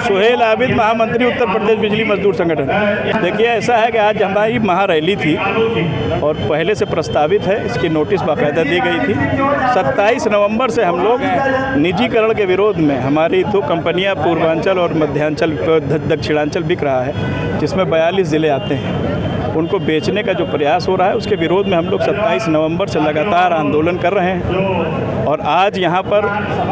सुहेल आबिद, महामंत्री उत्तर प्रदेश बिजली मजदूर संगठन। देखिए, ऐसा है कि आज हमारी महारैली थी और पहले से प्रस्तावित है, इसकी नोटिस बाकायदा दी गई थी। 27 नवंबर से हम लोग निजीकरण के विरोध में, हमारी 2 कंपनियां पूर्वांचल और मध्यांचल दक्षिणांचल बिक रहा है, जिसमें 42 ज़िले आते हैं, उनको बेचने का जो प्रयास हो रहा है उसके विरोध में हम लोग 27 नवंबर से लगातार आंदोलन कर रहे हैं। और आज यहाँ पर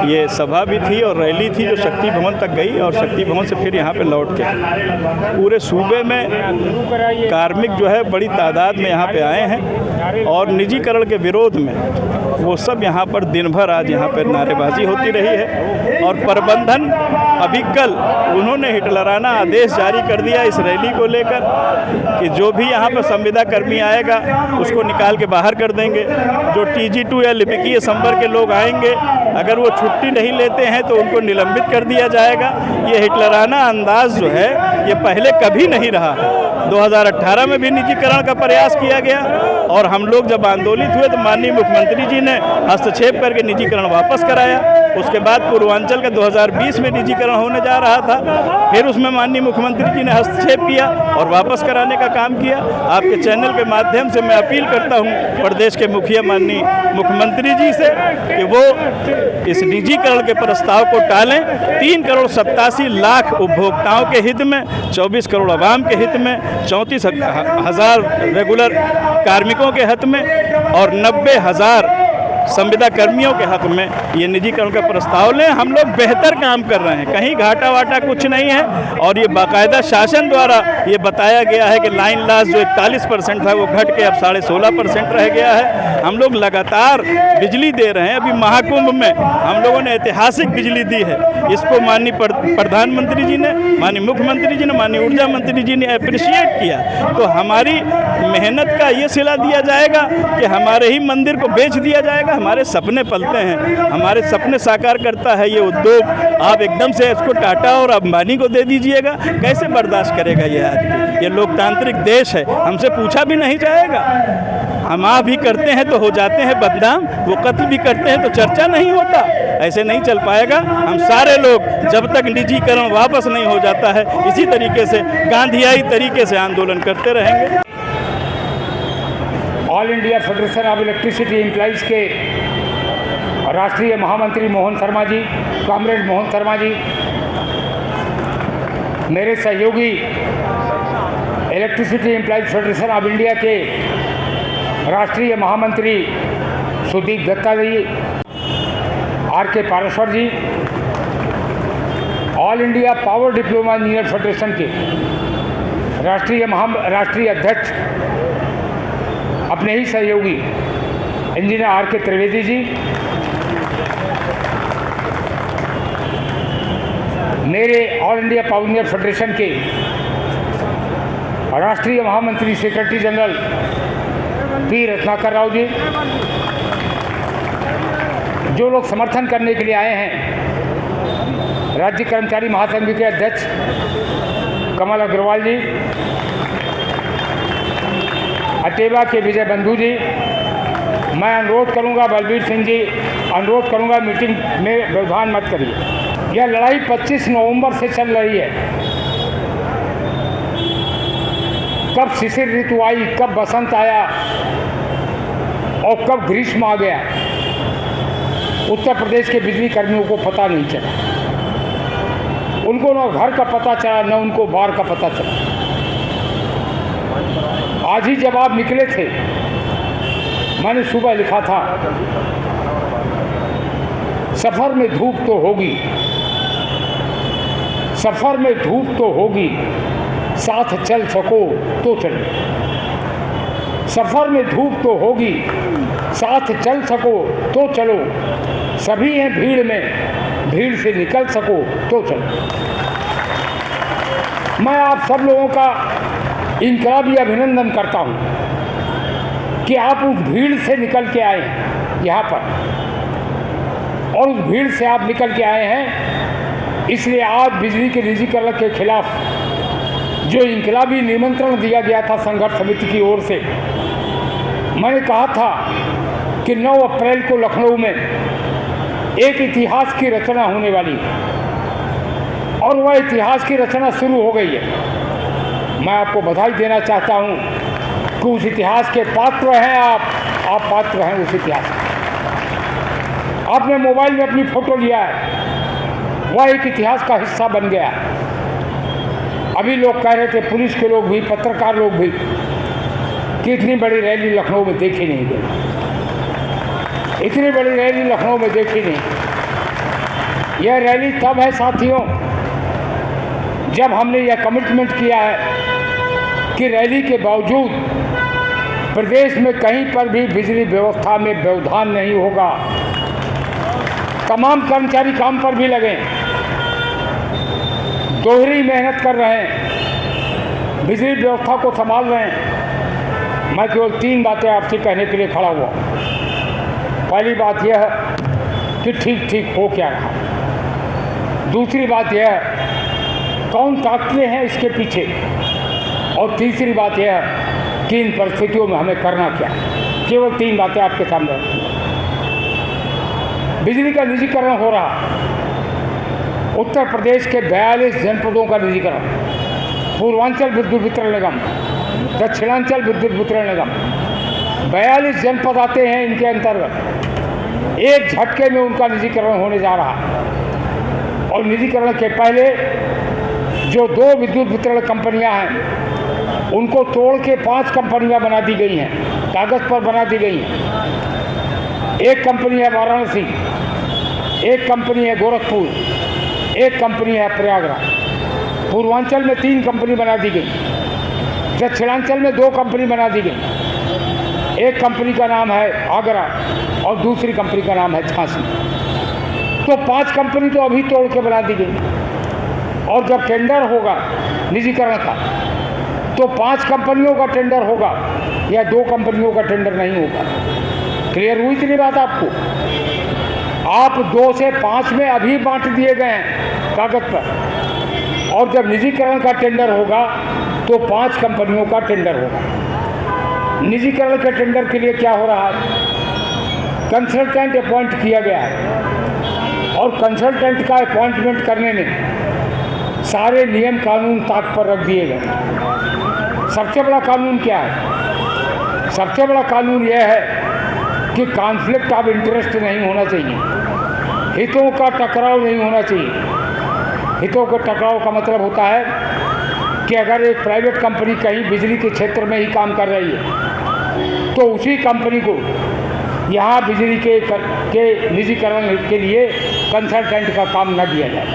ये सभा भी थी और रैली थी जो शक्ति भवन तक गई और शक्ति भवन से फिर यहाँ पे लौट के पूरे सूबे में कार्मिक जो है बड़ी तादाद में यहाँ पे आए हैं और निजीकरण के विरोध में वो सब यहाँ पर दिन भर आज यहाँ पर नारेबाजी होती रही है। और प्रबंधन अभी कल उन्होंने हिटलराना आदेश जारी कर दिया इस रैली को लेकर कि जो भी यहाँ पर संविदा कर्मी आएगा उसको निकाल के बाहर कर देंगे। जो TG2 या लिपिकीय संवर्ग के लोग आएंगे, अगर वो छुट्टी नहीं लेते हैं तो उनको निलंबित कर दिया जाएगा। ये हिटलराना अंदाज जो है ये पहले कभी नहीं रहा। 2018 में भी निजीकरण का प्रयास किया गया और हम लोग जब आंदोलित हुए तो माननीय मुख्यमंत्री जी ने हस्तक्षेप करके निजीकरण वापस कराया। उसके बाद पूर्वांचल का 2020 में निजीकरण होने जा रहा था, फिर उसमें माननीय मुख्यमंत्री जी ने हस्तक्षेप किया और वापस कराने का काम किया। आपके चैनल के माध्यम से मैं अपील करता हूं प्रदेश के मुखिया माननीय मुख्यमंत्री जी से कि वो इस निजीकरण के प्रस्ताव को टालें। 3,87,00,000 उपभोक्ताओं के हित में, 24 करोड़ आवाम के हित में, 34,000 रेगुलर कार्मिकों के हित में और 90,000 संविदा कर्मियों के हक में ये निजीकरण का प्रस्ताव लें। हम लोग बेहतर काम कर रहे हैं, कहीं घाटा वाटा कुछ नहीं है। और ये बाकायदा शासन द्वारा ये बताया गया है कि लाइन लॉस जो 41% था वो घट के अब 16.5% रह गया है। हम लोग लगातार बिजली दे रहे हैं। अभी महाकुंभ में हम लोगों ने ऐतिहासिक बिजली दी है। इसको माननीय प्रधानमंत्री जी ने, माननीय मुख्यमंत्री जी ने, माननीय ऊर्जा मंत्री जी ने अप्रिशिएट किया। तो हमारी मेहनत का ये सिला दिया जाएगा कि हमारे ही मंदिर को बेच दिया जाएगा। हमारे सपने पलते हैं, हमारे सपने साकार करता है ये उद्योग। आप एकदम से इसको टाटा और अंबानी को दे दीजिएगा, कैसे बर्दाश्त करेगा ये आदमी? ये लोकतांत्रिक देश है, हमसे पूछा भी नहीं जाएगा। हम आप भी करते हैं तो हो जाते हैं बदनाम, वो कत्ल भी करते हैं तो चर्चा नहीं होता। ऐसे नहीं चल पाएगा। हम सारे लोग जब तक निजीकरण वापस नहीं हो जाता है इसी तरीके से गांधीयाई तरीके से आंदोलन करते रहेंगे। All India federation of electricity employees के राष्ट्रीय महामंत्री मोहन शर्मा जी, कॉमरेड मोहन शर्मा जी, मेरे सहयोगी electricity employees federation of India के राष्ट्रीय महामंत्री Sudeep Datta ji, RK Pareshwar ji, all India power diploma engineer federation के राष्ट्रीय अध्यक्ष अपने ही सहयोगी इंजीनियर RK त्रिवेदी जी, मेरे all India power engineer federation के राष्ट्रीय महामंत्री secretary general P Ratnakar Rao ji, जो लोग समर्थन करने के लिए आए हैं, राज्य कर्मचारी महासंघ के अध्यक्ष कमल अग्रवाल जी, अटेवा के विजय बंधु जी, मैं अनुरोध करूंगा, बलबीर सिंह जी, अनुरोध करूंगा मीटिंग में व्यवधान मत करिए। यह लड़ाई 25 नवंबर से चल रही है। कब शिशिर ऋतु आई, कब बसंत आया और कब ग्रीष्म आ गया, उत्तर प्रदेश के बिजली कर्मियों को पता नहीं चला। उनको न घर का पता चला, न उनको बाहर का पता चला। आज ही जब आप निकले थे, मैंने सुबह लिखा था, सफ़र में धूप तो होगी, सफ़र में धूप तो होगी, साथ चल सको तो चलो। सफ़र में धूप तो होगी, साथ चल सको तो चलो। सभी हैं भीड़ में, भीड़ से निकल सको तो चलो। मैं आप सब लोगों का इनकलाबी अभिनंदन करता हूँ कि आप उस भीड़ से निकल के आए हैं यहाँ पर, और उस भीड़ से आप निकल के आए हैं। इसलिए आज बिजली के निजीकरण के खिलाफ जो इनकलाबी निमंत्रण दिया गया था संघर्ष समिति की ओर से, मैंने कहा था कि 9 अप्रैल को लखनऊ में एक इतिहास की रचना होने वाली है। और वह इतिहास की रचना शुरू हो गई है। मैं आपको बधाई देना चाहता हूँ कि उस इतिहास के पात्र हैं आप पात्र हैं उस इतिहास के। आपने मोबाइल में अपनी फ़ोटो लिया है, वह एक इतिहास का हिस्सा बन गया। अभी लोग कह रहे थे, पुलिस के लोग भी, पत्रकार लोग भी, कि इतनी बड़ी रैली लखनऊ में देखी नहीं गई, इतनी बड़ी रैली लखनऊ में देखी नहीं। यह रैली तब है साथियों जब हमने यह कमिटमेंट किया है कि रैली के बावजूद प्रदेश में कहीं पर भी बिजली व्यवस्था में व्यवधान नहीं होगा। तमाम कर्मचारी काम पर भी लगे, दोहरी मेहनत कर रहे हैं, बिजली व्यवस्था को संभाल रहे हैं। मैं केवल 3 बातें आपसे कहने के लिए खड़ा हुआ। पहली बात यह है कि ठीक ठीक हो क्या रहा। दूसरी बात यह है कौन ताकतें हैं इसके पीछे। और तीसरी बात यह है कि इन परिस्थितियों में हमें करना क्या। केवल 3 बातें आपके सामने रखूँगा। बिजली का निजीकरण हो रहा। उत्तर प्रदेश के 42 जनपदों का निजीकरण, पूर्वांचल विद्युत वितरण निगम, दक्षिणांचल विद्युत वितरण निगम, 42 जनपद आते हैं इनके अंतर्गत। एक झटके में उनका निजीकरण होने जा रहा है। और निजीकरण के पहले जो 2 विद्युत वितरण कंपनियां हैं उनको तोड़ के 5 कंपनियां बना दी गई हैं, कागज़ पर बना दी गई हैं। एक कंपनी है वाराणसी, एक कंपनी है गोरखपुर, एक कंपनी है प्रयागराज। पूर्वांचल में 3 कंपनी बना दी गई, दक्षिणांचल में 2 कंपनी बना दी गई। एक कंपनी का नाम है आगरा और दूसरी कंपनी का नाम है झांसी। तो 5 कंपनी तो अभी तोड़ के बना दी गई। और जब टेंडर होगा निजीकरण का तो 5 कंपनियों का टेंडर होगा या 2 कंपनियों का टेंडर नहीं होगा। क्लियर हुई इतनी बात आपको? आप 2 से 5 में अभी बांट दिए गए हैं कागज पर, और जब निजीकरण का टेंडर होगा तो 5 कंपनियों का टेंडर होगा। निजीकरण के टेंडर के लिए क्या हो रहा है? कंसल्टेंट अपॉइंट किया गया है और कंसल्टेंट का अपॉइंटमेंट करने में सारे नियम कानून ताक पर रख दिए गए। सबसे बड़ा कानून क्या है? सबसे बड़ा कानून यह है कि कॉन्फ्लिक्ट ऑफ इंटरेस्ट नहीं होना चाहिए, हितों का टकराव नहीं होना चाहिए। हितों के टकराव का मतलब होता है कि अगर एक प्राइवेट कंपनी कहीं बिजली के क्षेत्र में ही काम कर रही है तो उसी कंपनी को यहाँ बिजली के निजीकरण के लिए कंसल्टेंट का काम न दिया जाए,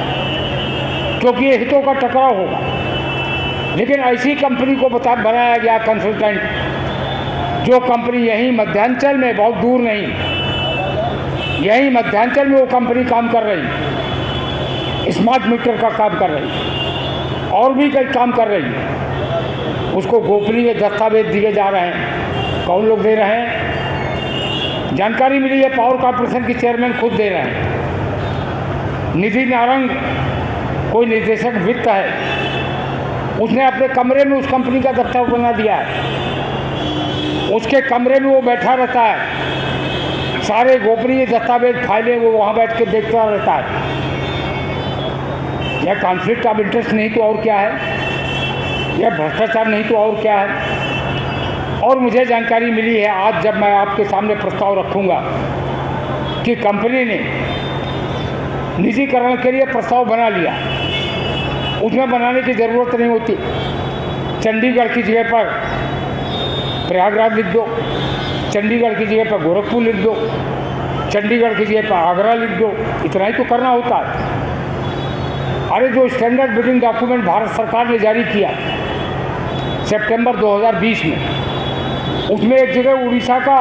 क्योंकि ये हितों का टकराव होगा। लेकिन ऐसी कंपनी को बनाया गया कंसल्टेंट, जो कंपनी यहीं मध्यांचल में, बहुत दूर नहीं, यहीं मध्यांचल में वो कंपनी काम कर रही, स्मार्ट मीटर का काम कर रही और भी कई काम कर रही है। उसको गोपनीय दस्तावेज दिए जा रहे हैं। कौन लोग दे रहे हैं? जानकारी मिली है पावर कॉर्पोरेशन के चेयरमैन खुद दे रहे हैं। निधि नारंग कोई निर्देशक वित्त है, उसने अपने कमरे में उस कंपनी का दफ्तर बना दिया है। उसके कमरे में वो बैठा रहता है, सारे गोपनीय दस्तावेज फाइलें वो वहाँ बैठ के देखता रहता है। यह कॉन्फ्लिक्ट ऑफ इंटरेस्ट नहीं तो और क्या है? यह भ्रष्टाचार नहीं तो और क्या है? और मुझे जानकारी मिली है आज जब मैं आपके सामने प्रस्ताव रखूँगा कि कंपनी ने निजीकरण के लिए प्रस्ताव बना लिया, उसमें बनाने की ज़रूरत नहीं होती। चंडीगढ़ की जगह पर प्रयागराज लिख दो, चंडीगढ़ की जगह पर गोरखपुर लिख दो, चंडीगढ़ की जगह पर आगरा लिख दो, इतना ही तो करना होता है। अरे जो स्टैंडर्ड बिडिंग डॉक्यूमेंट भारत सरकार ने जारी किया सितंबर 2020 में, उसमें एक जगह उड़ीसा का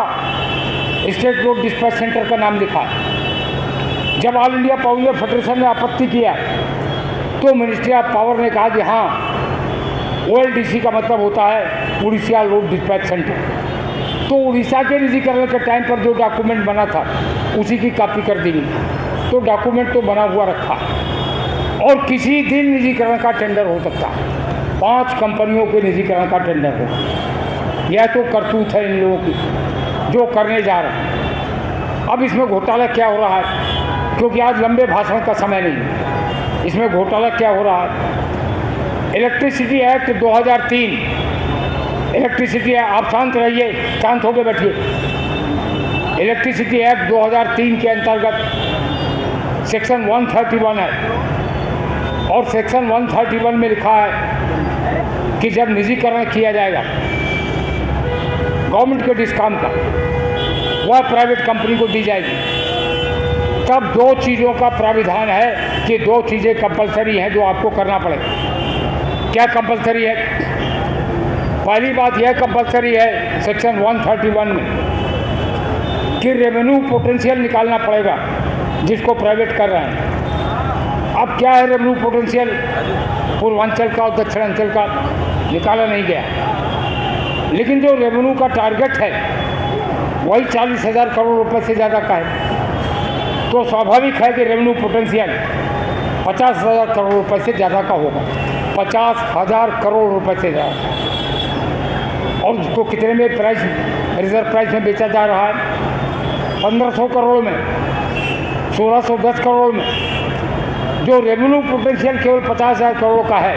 स्टेट रोड डिस्पैच सेंटर का नाम लिखा है। जब ऑल इंडिया पावर फेडरेशन ने आपत्ति किया तो मिनिस्ट्री ऑफ पावर ने कहा कि हाँ, OLDC का मतलब होता है उड़ीसा रोड डिस्पैच सेंटर। तो उड़ीसा के निजीकरण के टाइम पर जो डॉक्यूमेंट बना था उसी की कॉपी कर दी गई। तो डॉक्यूमेंट तो बना हुआ रखा और किसी दिन निजीकरण का टेंडर हो सकता है। 5 कंपनियों के निजीकरण का टेंडर हो। यह तो करतूत है इन लोगों की जो करने जा रहे हैं। अब इसमें घोटाला क्या हो रहा है, क्योंकि आज लंबे भाषण का समय नहीं है। इसमें घोटाला क्या हो रहा है। इलेक्ट्रिसिटी एक्ट 2003, इलेक्ट्रिसिटी, आप शांत रहिए, शांत होकर बैठिए। इलेक्ट्रिसिटी एक्ट 2003 के अंतर्गत सेक्शन 131 है, और सेक्शन 131 में लिखा है कि जब निजीकरण किया जाएगा गवर्नमेंट के डिस्कॉम का, वह प्राइवेट कंपनी को दी जाएगी, तब दो चीज़ों का प्राविधान है कि दो चीज़ें कंपलसरी हैं जो आपको करना पड़ेगा। क्या कंपलसरी है? पहली बात यह कंपलसरी है सेक्शन 131 में कि रेवेन्यू पोटेंशियल निकालना पड़ेगा जिसको प्राइवेट कर रहे हैं। अब क्या है रेवेन्यू पोटेंशियल? पूर्वांचल का और दक्षिणांचल का निकाला नहीं गया, लेकिन जो रेवेन्यू का टारगेट है वही 40,000 करोड़ रुपए से ज़्यादा का है। तो स्वाभाविक है कि रेवेन्यू पोटेंशियल 50,000 करोड़ रुपए से ज़्यादा का होगा, 50,000 करोड़ रुपए से ज़्यादा। और उसको कितने में प्राइस, रिजर्व प्राइस में बेचा जा रहा है? 1500 करोड़ में, 1610 करोड़ में। जो रेवेन्यू पोटेंशियल केवल 50,000 करोड़ का है,